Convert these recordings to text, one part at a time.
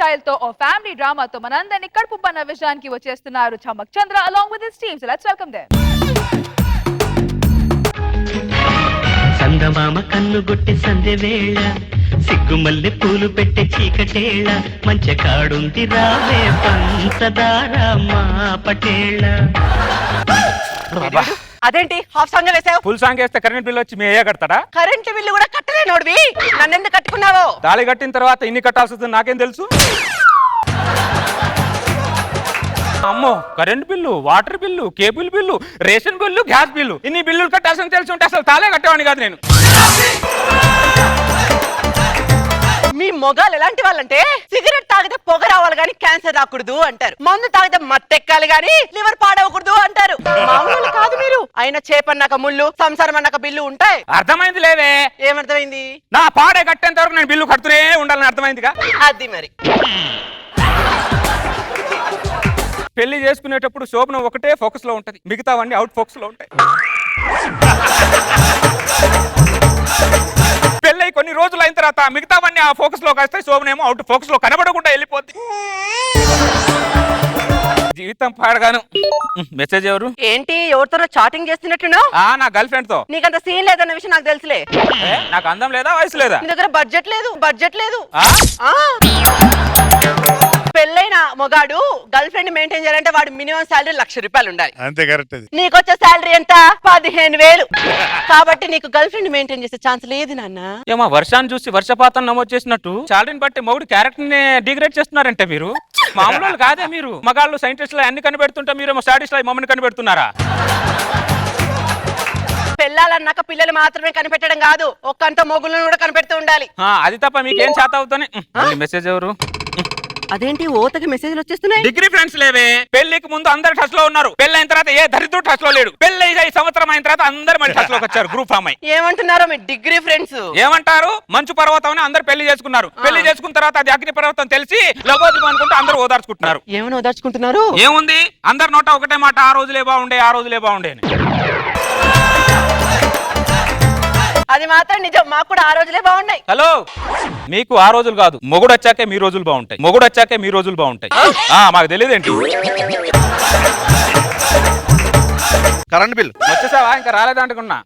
Style తో ఓ family డ్రామాతో మనందరినీ కడుపు నవ్వించడానికి వచ్చేస్తున్నారు చమక్ చంద్ర along with his team. So let's welcome them. సందమామ కన్ను గొట్టె సందె వేళ సిగ్గుమల్లె పూలు పెట్టే చీకటేళ మంచె కాడుంది రావే పంచదార మా పటేళ. అదేంటి హాఫ్ సాంగ్ వేసావు? ఫుల్ సాంగ్ వేస్తే కరెంట్ బిల్ వచ్చి మీ అయ్యా కడతాడా? కరెంట్ బిల్లు కూడా కట్టలేనోడివి నన్నెందుకు కట్టుకున్నావు? తాళి కట్టిన తర్వాత ఇన్ని కట్టాల్సి వస్తుంది నాకేం తెలుసు? అమ్మో, current bill, water bill, cable bill, ration bill, gas bill, ఇన్ని బిల్లులు కట్టాల్సిన తెలిసి ఉంటే అసలు తాళే కట్టేవాడిని కాదు నేను. మీ మొగాలు ఎలాంటి వాళ్ళంటే సిగరెట్ తాగితే పొగ రావాలి గానీ క్యాన్సర్ రాకూడదు అంటారు, మందు తాగితే మత్తెక్కాలి గానీ లివర్ పాడవకూడదు అంటారు. మామూలు కాదు మీరు. అయినా చేపన్నాక ముళ్ళు, సంసారం అన్నాక బిల్లు ఉంటాయి. అర్థమైంది లేవే. ఏమర్థమైంది? నా పాడే కట్టేంత వరకు నేను బిల్లు కడుతూనే ఉండాలని అర్థమైందిగా. అది మరి పెళ్లి చేసుకునేటప్పుడు శోభనం ఒకటే ఫోకస్ లో ఉంటది, మిగతావన్నీ అవుట్ ఫోకస్ లో ఉంటాయి. పెళ్ళై కొన్ని రోజులు అయిన తర్వాత మిగతావన్నీ ఆ ఫోకస్ లోకి వస్తాయి, శోభనేమో అవుట్ ఫోకస్ లో కనబడకుండా వెళ్ళిపోద్ది. జీవితం పాడగాను. మెసేజ్ ఎవరు? ఏంటి ఎవరితో చాటింగ్ చేస్తున్నట్టున్నావు? నా గర్ల్ ఫ్రెండ్ తో. నీకంత సీన్ లేదన్న విషయం నాకు తెలుసులే. నాకు అందం లేదా, వయసు లేదా? నీ దగ్గర బడ్జెట్ లేదు. పెళ్ళైన మొగాడు గర్ల్ ఫ్రెండ్ మెయింటైన్ చేయాలంటే వాడు మినిమం శాలరీ ₹1,00,000 ఉండాలి. అంతే కరెక్ట్. నీకొచ్చే శాలరీ ఎంత? 15,000. కాబట్టి నీకు గర్ల్ ఫ్రెండ్ మెయింటైన్ చేసే ఛాన్స్ లేదు నాన్న. ఏమో వర్షాన్ని చూసి వర్షపాతం నమోదు చేసినట్టు శాలరీని బట్టి మొగుడు క్యారెక్టర్ ని డిగ్రేడ్ చేస్తున్నారంటే మీరు మామూలు కాదే. మీరు మగాళ్ళు సైంటిస్టులు అన్ని కనిపెడుతుంటే మీరేమో స్టాటిస్టులు మమ్మల్ని కనిపెడుతున్నారా? పెళ్ళాలన్నాక పిల్లలు మాత్రమే కనిపెట్టడం కాదు, ఒక్కంత మొగులను కూడా కనిపెడుతూ ఉండాలి. అది తప్ప మీకేం చేత అవుతానే. మెసేజ్ ఎవరు? అదేంటి ఓతకి మెసేజ్లు వచ్చేస్తున్నాయి? డిగ్రీ ఫ్రెండ్స్ లేవే. పెళ్లికి ముందు అందరు టచ్ లో ఉన్నారు, పెళ్లి తర్వాత ఏ దరిద్రుడు టచ్ లో లేడు. పెళ్లి 5 సంవత్సరం అయిన తర్వాత అందరు మళ్ళీ టచ్ లోకి వచ్చారు, గ్రూప్ ఫామ్ అయ్యి. ఏమంటున్నారో మీ డిగ్రీ ఫ్రెండ్స్? ఏమంటారు? మంచు పర్వతం అని అందరు పెళ్లి చేసుకున్నారు. పెళ్లి చేసుకున్న తర్వాత అది అగ్ని పర్వతం తెలిసి లబోదిబో అనుకుంటే అందరూ ఓదార్చుకుంటున్నారు. ఏమని ఓదార్చుకుంటున్నారు? ఏముంది, అందరు నోట ఒకటే మాట, ఆ రోజులే బాగుండే అని. అది మాత్రం నిజం, మాకు కూడా ఆ రోజులే బాగున్నాయి. హలో, మీకు ఆ రోజులు కాదు, మొగుడు వచ్చాకే మీ రోజులు బాగుంటాయి. మాకు తెలియదేంటి? కరెంట్ బిల్ వచ్చేసావా? ఇంకా రాలేదంటుకున్నా.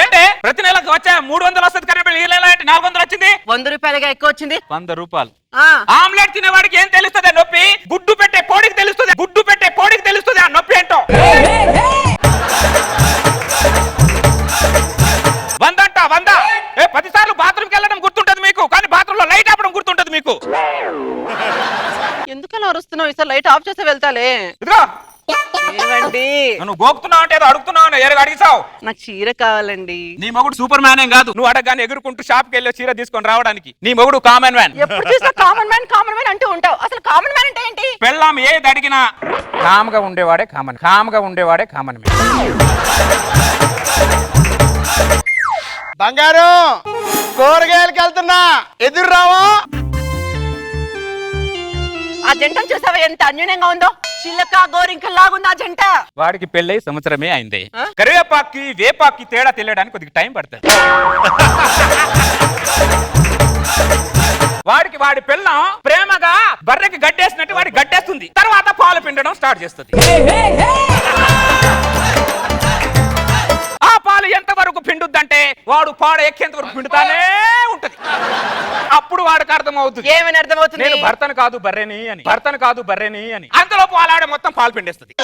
ఏంటి ప్రతి నెలకు వచ్చా 300 వస్తుంది కరెంట్ బిల్, ఈ నెల ఏంటి 400 వచ్చింది? ₹100 ఎక్కువ వచ్చింది. ₹100. ఆమ్లెట్ తినేవాడికి ఏం తెలుస్తుంది నొప్పి? గుడ్డు పెట్టే కోడికి తెలుస్తుంది ఆ నొప్పి ఏంటో. 100 10 సార్లు బాత్రూమ్కి వెళ్ళడం గుర్తుంటది మీకు, కానీ బాత్రూమ్ లో లైట్ ఆపడం గుర్తుంటది మీకు. ఎందుకని అరుస్తున్నావు? ఈసారి లైట్ ఆఫ్ చేస్తే వెళ్తాలే. ఇదిగో ఏమండి, నువ్వు గోపుతున్నావు అంటే ఏదో అడుగుతున్నావు, ఏదో అడిగిసావు. నాకు చీర కావాలండి. నీ మొగుడు సూపర్ మ్యాన్ ఏం కాదు, నువ్వు అడగగానే ఎగురుకుంటూ షాప్కి వెళ్ళి చీర తీసుకొని రావడానికి. నీ మొగుడు కామన్ మ్యాన్. ఎప్పుడు చూసినా కామన్ మ్యాన్ అంటూ ఉంటావు. అసలు కామన్ మ్యాన్ అంటే ఏంటి? పెళ్ళాం ఏది అడిగినా కామ్గా ఉండేవాడే కామన్ మ్యాన్. బంగారు కూరగాయలకి వెళ్తున్నా, ఎదురు రావా? ఆ జంటను చూసావా ఎంత అన్యూన్యంగా ఉందో? చిల్లక గోరింకల్లాగుంది ఆ జంట. వాడికి పెళ్ళై సంవత్సరమే అయింది. కరివేపాకి వేపాకి తేడా తెలియడానికి కొద్దిగా టైం పడుతుంది. వాడి పిల్లం ప్రేమగా బర్రెకి గడ్డేసినట్టు వాడికి గడ్డేస్తుంది, తర్వాత పాలు పిండడం స్టార్ట్ చేస్తుంది. ఆ పాలు ఎంత వరకు పిండుద్దంటే వాడు పాడ ఎక్కేంత వరకు పిండుతానే ఉంటది. అప్పుడు వాడికి అర్థమవుతుంది. ఏమని అర్థమవుతుంది? నేను భర్తను కాదు బర్రెని అని. అంతలో పాలాడే మొత్తం పాలు పిండేస్తుంది.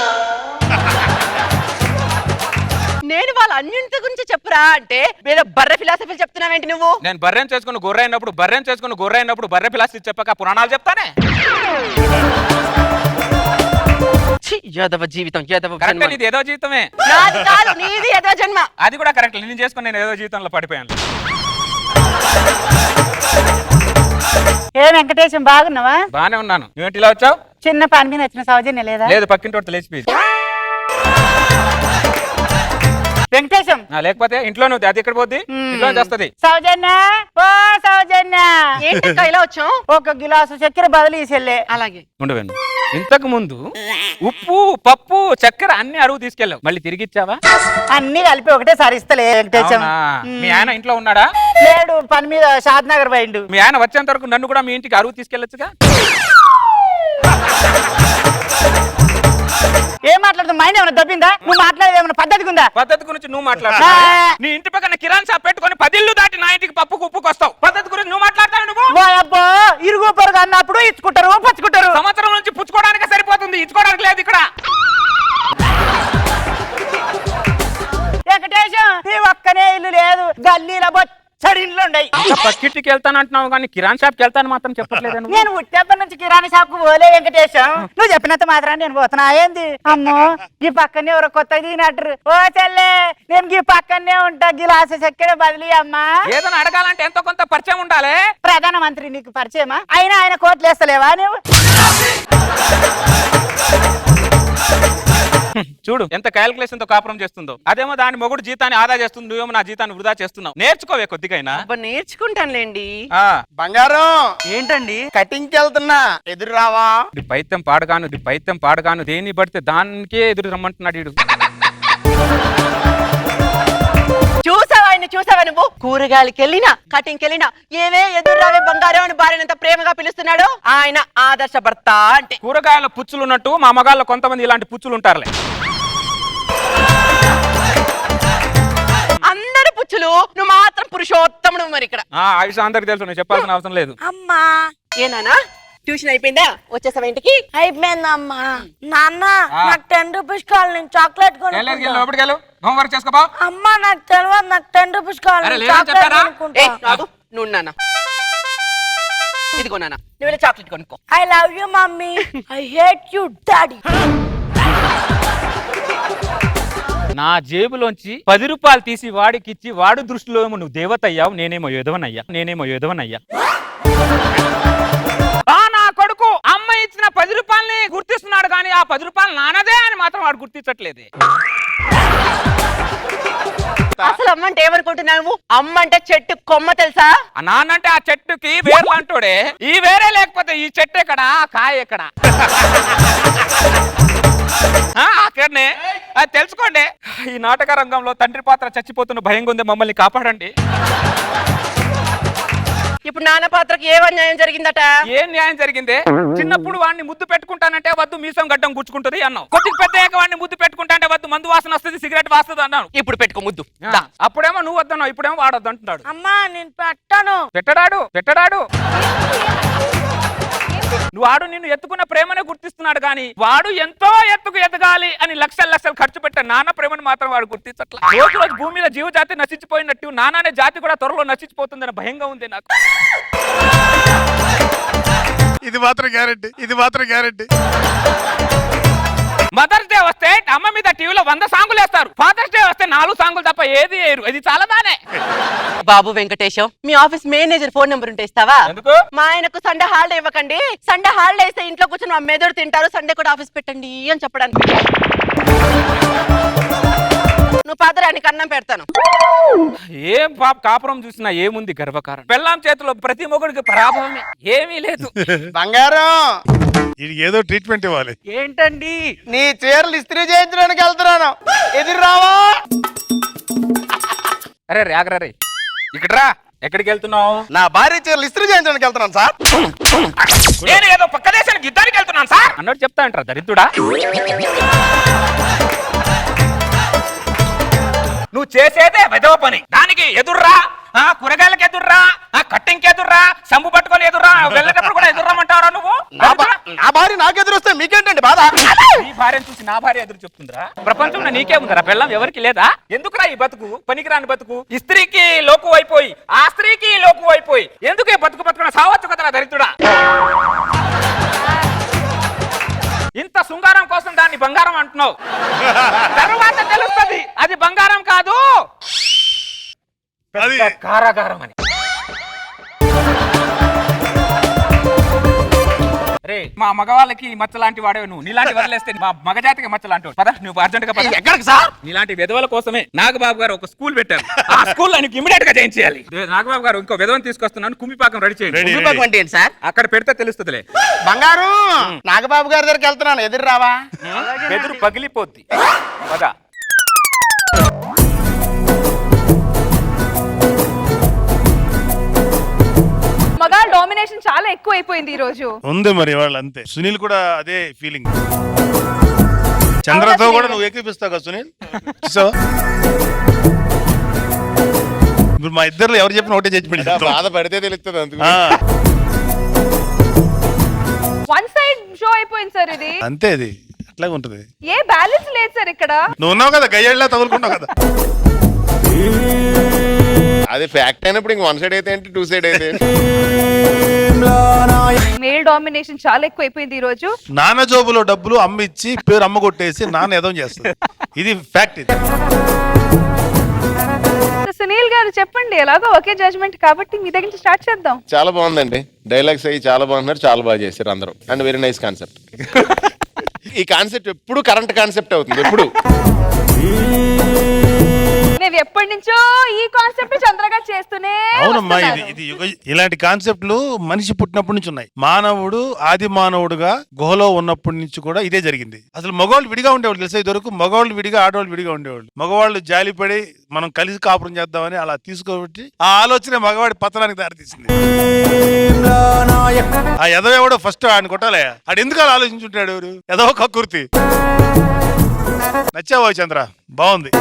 నేను వాళ్ళ అన్యూన్యత గురించి చెప్పురా అంటే ఏదో బర్రె ఫిలాసఫీ చెప్తున్నావేంటి నువ్వు? నేను బర్రెని చేసుకుని గొర్రె అయినప్పుడు బర్రె ఫిలాసఫీ చెప్పక పురాణాలు చెప్తానే. యాదవ జీవితం, నీది ఏదో జీవితమే. నాది కాదు, నీది ఏదో జన్మ. అది కూడా కరెక్ట్. నేను చేసుకుని నేను ఏదో జీవితంలో పడిపోయాను. ఏ వెంకటేశం, బాగున్నావా? బానే ఉన్నాను. నువ్వేంటి ఇలా వచ్చావు? చిన్న పని మీద వచ్చిన సౌజన్య లేదా? లేదు, పక్కింటి లేచిపోయి. వెంకటేశం లేకపోతే ఇంట్లో నువ్వు అది ఎక్కడ పోద్ది? ఇంట్లో చేస్తుంది. సౌజన్య, ఓ సౌజన్య, ఏంటక్క ఇలా వచ్చావు? ఒక గిలాసు చక్కెర బదులు ఈ సెల్లే. అలాగే ఉండవేను ఇంతకు ముందు ఉప్పు పప్పు చక్కెర అన్ని అరువు తీసుకెళ్ళావు మళ్ళీ తిరిగి ఇచ్చావా? అన్ని కలిపి ఒకటేసారి ఇస్తలే వెంకటేశం. అవునా? మీ ఆయన ఇంట్లో ఉన్నాడా? లేడు, పని మీద షాద్ నగర్ పోయిండు. మీ ఆయన వచ్చేంత వరకు నన్ను కూడా మీ ఇంటికి అరువు తీసుకెళ్ళొచ్చుగా. ఏం మాట్లాడుతుంది? మైండ్ ఏమైనా దబ్బిందా? నువ్వు మాట్లాడేది ఏమైనా పద్ధతిగా ఉందా? పద్ధతి గురించి నువ్వు మాట్లాడు. నీ ఇంటి పక్కన కిరాణా షాప్ పెట్టుకొని 10 ఇళ్ళు దాటి నా ఇంటికి పప్పుకు ఉప్పుకు వస్తావు. పద్ధతి గురించి నువ్వు మాట్లాడతావు. నువ్వు ఓ అబ్బో, ఇరుగు పొరుగు అన్నప్పుడు ఇచ్చుకుంటారు పచ్చుకుంటారు. సంవత్సరం నుంచి పుచ్చుకోవడానికి సరిపోతుంది, ఇచ్చుకోవడానికి లేదు ఇక్కడ. వెంకటేశం ఈ ఒక్కనే ఇల్లు లేదు, గల్లీల బొచ్చడి ఇల్లు ఉన్నాయి. పక్కింటికి వెళ్తానంటున్నావు కానీ కిరాణా షాప్కి వెళ్తాను మాత్రం చెప్పట్లేదు. నేను ఉట్టేప్పటి నుంచి కిరాణా షాప్ కు పోలే వెంకటేశం. నువ్వు చెప్పినంత మాత్రం నేను పోతున్నా ఏంది? అమ్మో, ఈ పక్కనే ఎవరో కొత్తగా దిగినట్టు. ఓ చెల్లె, నేను ఈ పక్కనే ఉంటా, గిలాస చక్కెర బదిలీ అమ్మా. ఏదైనా అడగాలంటే ఎంతో కొంత పరిచయం ఉండాలి. ప్రధానమంత్రి నీకు పరిచయమా? అయినా ఆయన కోట్లు వేస్తలేవా నువ్వు? చూడు ఎంత క్యాలిక్యులేషన్ తో కాపురం చేస్తుందో. అదేమో దాని మొగుడు జీతాన్ని ఆదా చేస్తుంది, నువ్వేమో నా జీతాన్ని వృధా చేస్తున్నావు. నేర్చుకోవే కొద్దిగైనా. నేర్చుకుంటానులేండి. బంగారం ఏంటండి? కటింగ్ కి వెళ్తున్నా, ఎదురు రావా? పైత్యం పాడగాను దేన్ని పడితే దానికే ఎదురు రమ్మంటున్నాడు వీడు. చూసావా నువ్వు? కూరగాయలకి వెళ్ళినా కటింగ్కి వెళ్ళినా ఏవే ఎదురు రావే బంగారం అని భార్యనంత ప్రేమగా పిలుస్తున్నాడు. ఆయన ఆదర్శ భర్త అంటే. కూరగాయల పుచ్చులు ఉన్నట్టు మా మగాళ్ళలో కొంతమంది ఇలాంటి పుచ్చులు ఉంటారులే. అందరు పుచ్చులు, నువ్వు మాత్రం పురుషోత్తముడు. మరి ఇక్కడ ఆ విషయం అందరికి తెలుసు, నేను చెప్పాల్సిన అవసరం లేదు. అమ్మా ఏనానా ట్యూషన్ అయిపోయిందా? వచ్చేసావా ఇంటికి? అయిపోయిందమ్మా. నాన్న నాకు 10 రూపీస్ కావాలి, నేను చాక్లెట్ కొనుక్కుంటా. హోంవర్క్ చేసుకోబా. అమ్మా నాకు తెలియదు, నాకు 10 రూపీస్ కావాలి, అరే, నేను లేదని చాక్లెట్ చెప్పారా? కొనుక్కుంటా. రాదు నువ్వు నాన్న. ఇదిగో నాన్న, నువ్వు చాక్లెట్ కొనుక్కో. I love you mummy, I hate you daddy. నా జేబులోంచి 10 రూపాయలు తీసి వాడికి ఇచ్చి వాడు దృష్టిలో ఏమో నువ్వు దేవత అయ్యావు, నేనేమో యోధవనయ్యా. నా కొడుకు అమ్మ ఇచ్చిన 10 రూపాయలని గుర్తిస్తున్నాడు కానీ ఆ 10 రూపాయలు నానదే అని మాత్రం వాడు గుర్తించట్లేదు. అసలు అమ్మ అంటే ఏమనుకుంటున్నావు? అమ్మ అంటే చెట్టు కొమ్మ తెలుసా? ఆ నాన్నంటే ఆ చెట్టుకి వేర్లు అంటాడే. ఈ వేరే లేకపోతే ఈ చెట్టు ఎక్కడ, కాయ ఎక్కడ? అక్కడనే అది తెలుసుకోండి. ఈ నాటక రంగంలో తండ్రి పాత్ర చచ్చిపోతున్న భయంగా ఉంది, మమ్మల్ని కాపాడండి. ఇప్పుడు నాన్న పాత్రకి ఏ అన్యాయం జరిగిందట? ఏం న్యాయం జరిగిందే? చిన్నప్పుడు వాడిని ముద్దు పెట్టుకుంటానంటే వద్దు మీసం గడ్డం గుచ్చుకుంటది అన్నావు. కొద్దిగా పెద్ద వాడిని ముద్దు పెట్టుకుంటాంటే వద్దు మందు వాసన వస్తుంది, సిగరెట్ వాస్తుంది అన్నాను. ఇప్పుడు పెట్టుకో ముద్దు. అప్పుడేమో నువ్వు వద్దన్నావు, ఇప్పుడేమో వాడొద్దు అంటున్నాడు. అమ్మా నేను పెట్టను. పెట్టడాడు నువ్వు వాడు నిన్ను ఎత్తుకున్న ప్రేమనే గుర్తిస్తున్నాడు కానీ వాడు ఎంతో ఎత్తుకు ఎదగాలి అని లక్షలు ఖర్చు పెట్టే నాన్న ప్రేమను మాత్రం వాడు గుర్తించట్లా. రోజు భూమి మీద జీవజాతి నశించిపోయినట్టు నాన్న జాతి కూడా త్వరలో నశించిపోతుందని భయంగా ఉంది నాకు. ఇది మాత్రం గ్యారెంటీ. మదర్స్ డే వస్తే అమ్మ మీద టీవీలో 100 సాంగులు వేస్తారు. ఫాదర్స్ డే వస్తే 4 సాంగులు తప్ప ఏది వేయరు. ఇది చాలా బానే. బాబు వెంకటేశం, మీ ఆఫీస్ మేనేజర్ ఫోన్ నెంబర్ ఉంటే ఇస్తావా? ఎందుకు? మా ఆయనకు సండే హాలిడే ఇవ్వకండి. సండే హాలిడే ఇస్తే ఇంట్లో కూర్చొని మా మెదడు తింటారు, సండే కూడా ఆఫీస్ పెట్టండి అని చెప్పడానికి. నువ్వు పాదరానికి అన్నం పెడతాను. ఏం పాప కాపురం చూసినా ఏముంది గర్వకారం. పెళ్ళాం చేతిలో ప్రతి మొగుడికి పరాభవమే, ఏమీ లేదు. బంగారం, వీడికి ఏదో ట్రీట్మెంట్ ఇవ్వాలి. ఏంటండి? నీ చీరలు ఇస్త్రీ చేయించడానికి వెళ్తున్నాను, ఎదురు రావా? అరే రే ఇక్కడ రా. ఎక్కడికి వెళ్తున్నావు? నా భార్య చీరలు ఇస్త్రీ చేయించడానికి వెళ్తున్నాను సార్. నేను ఏదో పక్క దేశానికి యుద్ధానికి వెళ్తున్నాను సార్ అన్నట్టు చెప్తా అంటారా దరిద్రుడా? నువ్వు చేసేదే వెదవ పని. దానికి ఎదుర్రా, కూరగాయలకు ఎదుర్రా, కట్టింగ్కి ఎదుర్రా, సంబు పట్టుకొని ఎదుర్రా, వెళ్ళేటప్పుడు కూడా ఎదుర్రామంటారా నువ్వు? నా భార్య నాకు ఎదురొస్తే మీకేంటండి బాధ? నీ భార్యను చూసి నా భార్య ఎదురు చెప్తుందిరా? ప్రపంచంలో నీకే ఉందరా పెళ్ళం, ఎవరికి లేదా? ఎందుకురా ఈ బతుకు, పనికిరాని బతుకు? ఈ స్త్రీకి లోకు అయిపోయి ఆ స్త్రీకి లోకు అయిపోయి ఎందుకు ఈ బతుకున సావచ్చు కదరా దరిద్రుడా? ఇంత శృంగారం కోసం దాన్ని బంగారం అంటున్నావు. తర్వాత తెలుస్తుంది అది బంగారం కాదు, కారాగారం అని. రే మా మగవాళ్ళకి మచ్చ లాంటి వాడే నువ్వు నీలాంటి వదిలేస్తే మా మగజాతికి మచ్చ లాంటి వాడు. పద నువ్వు అర్జెంట్ గా పద. ఎక్కడికి సార్? నీలాంటి విధవల కోసమే నాగబాబు గారు ఒక స్కూల్ పెట్టారు. ఆ స్కూల్ ఆయనకి ఇమిడియట్ గా జాయిన్ చేయాలి. నాగబాబు గారు ఇంకో విధవని తీసుకొస్తున్నాను, కుమ్మిపాకం రెడీ చేయండి. రెడీ. కుటుంబం అంటే ఏంటి సార్? అక్కడ పెడితే తెలుస్తుందిలే. బంగారు నాగబాబు గారి దగ్గరికి వెళ్తున్నాను, ఎదురు రావా? ఎదురు పగిలిపోద్ది. పద. మగాళ్ళ డామినేషన్ చాలా ఎక్కువ అయిపోయింది ఈ రోజు. ఉంది మరి వాళ్ళు అంతే. సునీల్ కూడా అదే ఫీలింగ్. చంద్రతో కూడా నువ్వు ఏకీపిస్తావు కదా సునీల్? సో ఇప్పుడు మా ఇద్దరు ఎవరు చెప్పిన ఒకటే జడ్జిమెంట్. బాధ పడితే తెలుస్తుంది అందుకు. వన్ సైడ్ షో అయిపోయింది సార్ ఇది. అంతే, అది అట్లాగే ఉంటది. ఏ బ్యాలెన్స్ లేదు సార్ ఇక్కడ. నువ్వు ఉన్నావు కదా, గయ్యాళ్ళ తగులుకుంటావు కదా. అది ఫ్యాక్ట్ అయినప్పుడు ఇంక 1 సైడ్ అయితే ఏంటి, 2 సైడ్ అయితే ఏంటి? మేల్ డామినేషన్ చాలా ఎక్కువ అయిపోయింది ఈ రోజు. నాన్న జోబులో డబ్బులు అమ్మ ఇచ్చి పేరు అమ్మ కొట్టేసి నాన్న ఏదో చేస్తుంది. ఇది ఫ్యాక్ట్. ఇది సునీల్ గారు చెప్పండి, ఎలాగో ఒకే జడ్జ్మెంట్ కాబట్టి మీ దగ్గర నుంచి స్టార్ట్ చేద్దాం. చాలా బాగుందండి, డైలాగ్స్ అయ్యి చాలా బాగున్నారు, చాలా బాగా చేశారు అందరూ. And very nice concept. ఈ కాన్సెప్ట్ ఎప్పుడు కరెంట్ కాన్సెప్ట్ అవుతుంది ఎప్పుడు. నేను ఎప్పటి నుంచో ఈ కాన్సెప్ట్ చంద్రగా చేస్తూనే అవునమ్మా, ఇది వస్తున్నాను. ఇది ఇలాంటి కాన్సెప్ట్లు మనిషి పుట్టినప్పటి నుంచి ఉన్నాయి. మానవుడు ఆది మానవుడుగా గుహలో ఉన్నప్పటి నుంచి కూడా ఇదే జరిగింది. అసలు మగవాళ్ళు విడిగా ఉండేవాళ్ళు తెలుసా? ఇదివరకు మగవాళ్ళు విడిగా, ఆడవాళ్ళు విడిగా ఉండేవాళ్ళు. మగవాళ్ళు జాలిపడి మనం కలిసి కాపురం చేద్దామని అలా తీసుకోబట్టి ఆ ఆలోచన మగవాడి పతనానికి దారితీసింది. ఆ ఎదవెవడో ఫస్ట్ ఆయన కొట్టాలే, ఆడు ఎందుకు అలా ఆలోచించుంటాడు? ఎవరు ఎదవ కక్కుర్తి. నచ్చావో చంద్ర, బాగుంది.